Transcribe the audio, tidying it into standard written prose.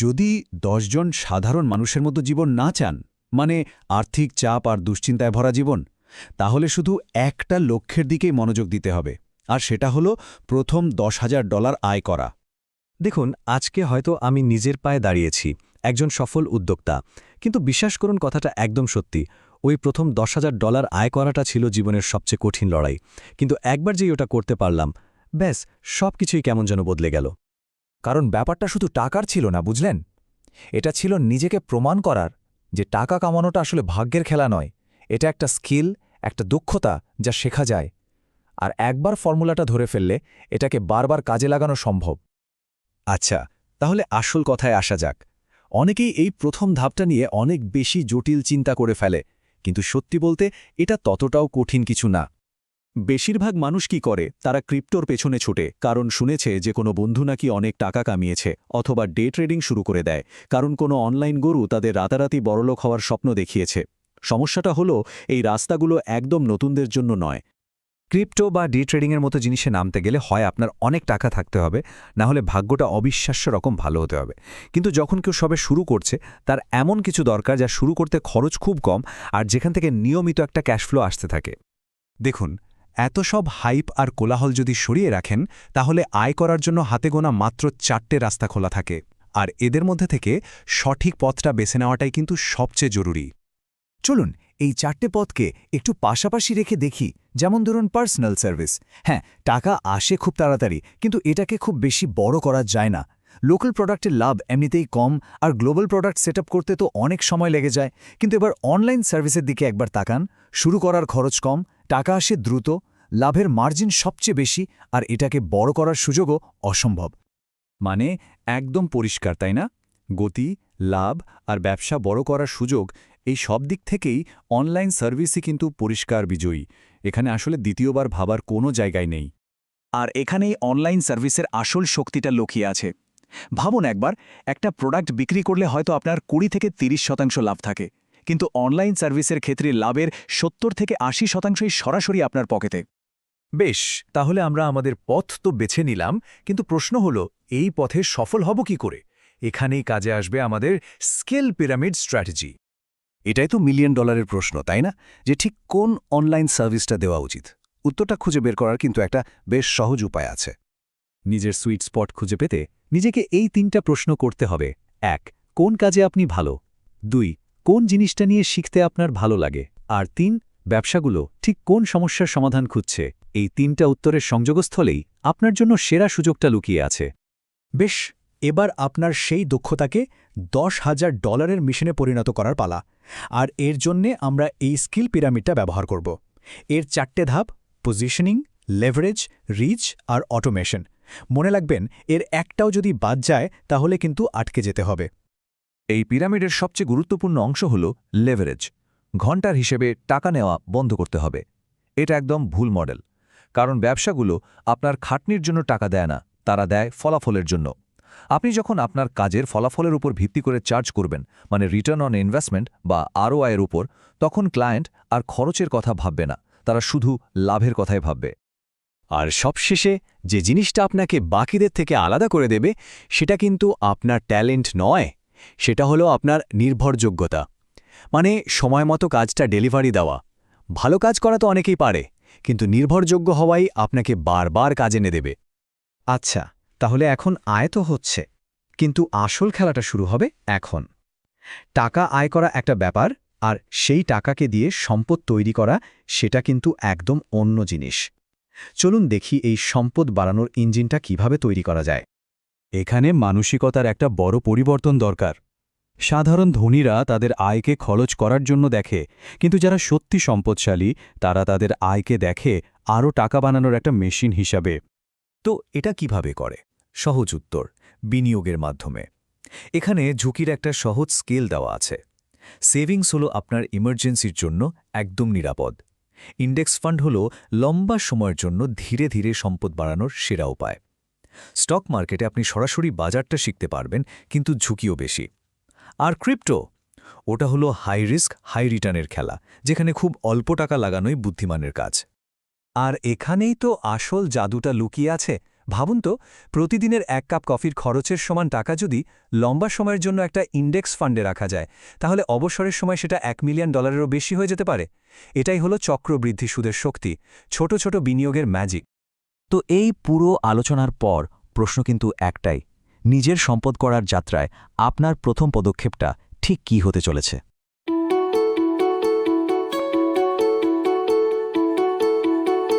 যদি ১০ জন সাধারণ মানুষের মতো জীবন না চান, মানে আর্থিক চাপ আর দুশ্চিন্তায় ভরা জীবন, তাহলে শুধু একটা লক্ষ্যের দিকেই মনোযোগ দিতে হবে, আর সেটা হলো প্রথম $১০,০০০ আয় করা। দেখুন, আজকে হয়তো আমি নিজের পায়ে দাঁড়িয়েছি, একজন সফল উদ্যোক্তা, কিন্তু বিশ্বাস করুন কথাটা একদম সত্যি। ওই প্রথম $১০,০০০ আয় করাটা ছিল জীবনের সবচেয়ে কঠিন লড়াই। কিন্তু একবার যেই ওটা করতে পারলাম, ব্যাস সবকিছুই কেমন যেন বদলে গেল। কারণ ব্যাপারটা শুধু টাকার ছিল না, বুঝলেন? এটা ছিল নিজেকে প্রমাণ করার যে টাকা কামানোটা আসলে ভাগ্যের খেলা নয়, এটা একটা স্কিল, একটা দক্ষতা যা শেখা যায়। আর একবার ফর্মুলাটা ধরে ফেললে এটাকে বারবার কাজে লাগানো সম্ভব। আচ্ছা, তাহলে আসল কথায় আসা যাক। অনেকেই এই প্রথম ধাপটা নিয়ে অনেক বেশি জটিল চিন্তা করে ফেলে, কিন্তু সত্যি বলতে এটা ততটাও কঠিন কিছু না। বেশিরভাগ মানুষ কি করে, তারা ক্রিপ্টোর পেছনে ছুটে, কারণ শুনেছে যে কোনো বন্ধু নাকি অনেক টাকা কামিয়েছে, অথবা ডে ট্রেডিং শুরু করে দেয়, কারণ কোনো অনলাইন গরু তাদের রাতারাতি বড়লোক হওয়ার স্বপ্ন দেখিয়েছে। সমস্যাটা হলো, এই রাস্তাগুলো একদম নতুনদের জন্য নয়। ক্রিপ্টো বা ডে ট্রেডিংয়ের মতো জিনিসে নামতে গেলে হয় আপনার অনেক টাকা থাকতে হবে, না হলে ভাগ্যটা অবিশ্বাস্য রকম ভালো হতে হবে। কিন্তু যখন কেউ সবে শুরু করছে, তার এমন কিছু দরকার যা শুরু করতে খরচ খুব কম আর যেখান থেকে নিয়মিত একটা ক্যাশফ্লো আসতে থাকে। দেখুন, এত সব হাইপ আর কোলাহল যদি সরিয়ে রাখেন, তাহলে আয় করার জন্য হাতে গোনা মাত্র 4টে রাস্তা খোলা থাকে, আর এদের মধ্যে থেকে সঠিক পথটা বেছে নেওয়াটাই কিন্তু সবচেয়ে জরুরি। চলুন এই 4টে পথকে একটু পাশাপাশি রেখে দেখি। যেমন ধরুন পার্সোনাল সার্ভিস। হ্যাঁ, টাকা আসে খুব তাড়াতাড়ি, কিন্তু এটাকে খুব বেশি বড় করা যায় না। লোকাল প্রোডাক্টের লাভ এমনিতেই কম, আর গ্লোবাল প্রোডাক্ট সেট করতে তো অনেক সময় লেগে যায়। কিন্তু এবার অনলাইন সার্ভিসের দিকে একবার তাকান। শুরু করার খরচ কম, টাকা আসে দ্রুত, লাভের মার্জিন সবচেয়ে বেশি, আর এটাকে বড় করার সুযোগও অসম্ভব। মানে একদম পরিষ্কার, তাই না? গতি, লাভ আর ব্যবসা বড় করার সুযোগ, এই সব দিক থেকেই অনলাইন সার্ভিসই কিন্তু পরিষ্কার বিজয়ী। এখানে আসলে দ্বিতীয়বার ভাবার কোনো জায়গায় নেই। আর এখানেই অনলাইন সার্ভিসের আসল শক্তিটা লুকিয়ে আছে। ভাবুন একবার, একটা প্রোডাক্ট বিক্রি করলে হয়তো আপনার 20 থেকে 30% লাভ থাকে, কিন্তু অনলাইন সার্ভিসের ক্ষেত্রে লাভের 70 থেকে 80%ই সরাসরি আপনার পকেটে। বেশ, তাহলে আমরা আমাদের পথ তো বেছে নিলাম, কিন্তু প্রশ্ন হলো, এই পথে সফল হব কি করে? এখানেই কাজে আসবে আমাদের স্কেল পিরামিড স্ট্র্যাটেজি। এটাই তো $1 মিলিয়ন প্রশ্ন, তাই না? যে ঠিক কোন অনলাইন সার্ভিসটা দেওয়া উচিত। উত্তরটা খুঁজে বের করার কিন্তু একটা বেশ সহজ উপায় আছে। নিজের সুইট স্পট খুঁজে পেতে নিজেকে এই 3টা প্রশ্ন করতে হবে। 1. কোন কাজে আপনি ভালো? 2. কোন জিনিসটা নিয়ে শিখতে আপনার ভালো লাগে? আর 3. ব্যবসাগুলো ঠিক কোন সমস্যার সমাধান খুঁজছে? এই 3টা উত্তরের সংযোগস্থলেই আপনার জন্য সেরা সুযোগটা লুকিয়ে আছে। বেশ, এবার আপনার সেই দক্ষতাকে $10,000 মিশনে পরিণত করার পালা। আর এর জন্যে আমরা এই স্কিল পিরামিডটা ব্যবহার করব। এর 4টে ধাপ: পজিশনিং, লেভারেজ, রিচ আর অটোমেশন। মনে রাখবেন, এর একটাও যদি বাদ যায় তাহলে কিন্তু আটকে যেতে হবে। এই পিরামিডের সবচেয়ে গুরুত্বপূর্ণ অংশ হল লেভারেজ। ঘন্টার হিসেবে টাকা নেওয়া বন্ধ করতে হবে। এটা একদম ভুল মডেল, কারণ ব্যবসাগুলো আপনার খাটনির জন্য টাকা দেয় না, তারা দেয় ফলাফলের জন্য। আপনি যখন আপনার কাজের ফলাফলের উপর ভিত্তি করে চার্জ করবেন, মানে রিটার্ন অন ইনভেস্টমেন্ট বা ROI এর উপর, তখন ক্লায়েন্ট আর খরচের কথা ভাববে না, তারা শুধু লাভের কথাই ভাববে। আর সবশেষে যে জিনিসটা আপনাকে বাকিদের থেকে আলাদা করে দেবে, সেটা কিন্তু আপনার ট্যালেন্ট নয়, সেটা হলো আপনার নির্ভরযোগ্যতা। মানে সময়মতো কাজটা ডেলিভারি দেওয়া। ভালো কাজ করা তো অনেকেই পারে, কিন্তু নির্ভরযোগ্য হওয়াই আপনাকে বারবার কাজে এনে দেবে। আচ্ছা, তাহলে এখন আয় তো হচ্ছে, কিন্তু আসল খেলাটা শুরু হবে এখন। টাকা আয় করা একটা ব্যাপার, আর সেই টাকাকে দিয়ে সম্পদ তৈরি করা, সেটা কিন্তু একদম অন্য জিনিস। চলুন দেখি এই সম্পদ বাড়ানোর ইঞ্জিনটা কিভাবে তৈরি করা যায়। এখানে মানসিকতার একটা বড় পরিবর্তন দরকার। সাধারণ ধনীরা তাদের আয়কে খরচ করার জন্য দেখে, কিন্তু যারা সত্যি সম্পদশালী তারা তাদের আয়কে দেখে আরও টাকা বানানোর একটা মেশিন হিসাবে। তো এটা কিভাবে করে? সহজ উত্তর: বিনিয়োগের মাধ্যমে। এখানে ঝুঁকির একটা সহজ স্কেল দেওয়া আছে। সেভিংস হলো আপনার ইমার্জেন্সির জন্য একদম নিরাপদ। ইন্ডেক্স ফান্ড হলো লম্বা সময়ের জন্য ধীরে ধীরে সম্পদ বাড়ানোর সেরা উপায়। স্টক মার্কেটে আপনি সরাসরি বাজারটা শিখতে পারবেন, কিন্তু ঝুঁকিও বেশি। আর ক্রিপ্টো, ওটা হলো হাই রিস্ক হাই রিটার্নের খেলা, যেখানে খুব অল্প টাকা লাগানোই বুদ্ধিমানের কাজ। আর এখানেই তো আসল জাদুটা লুকিয়ে আছে, ভাবুন তো, প্রতিদিনের 1 কাপ কফির খরচের সমান টাকা যদি লম্বা সময়ের জন্য একটা ইন্ডেক্স ফান্ডে রাখা যায়, তাহলে অবসরের সময় সেটা $1 মিলিয়ন বেশি হয়ে যেতে পারে। এটাই হলো চক্রবৃদ্ধি সুদের শক্তি, ছোট ছোট বিনিয়োগের ম্যাজিক। তো এই পুরো আলোচনার পর প্রশ্ন কিন্তু একটাই, নিজের সম্পদ করার যাত্রায় আপনার প্রথম পদক্ষেপটা ঠিক কী হতে চলেছে?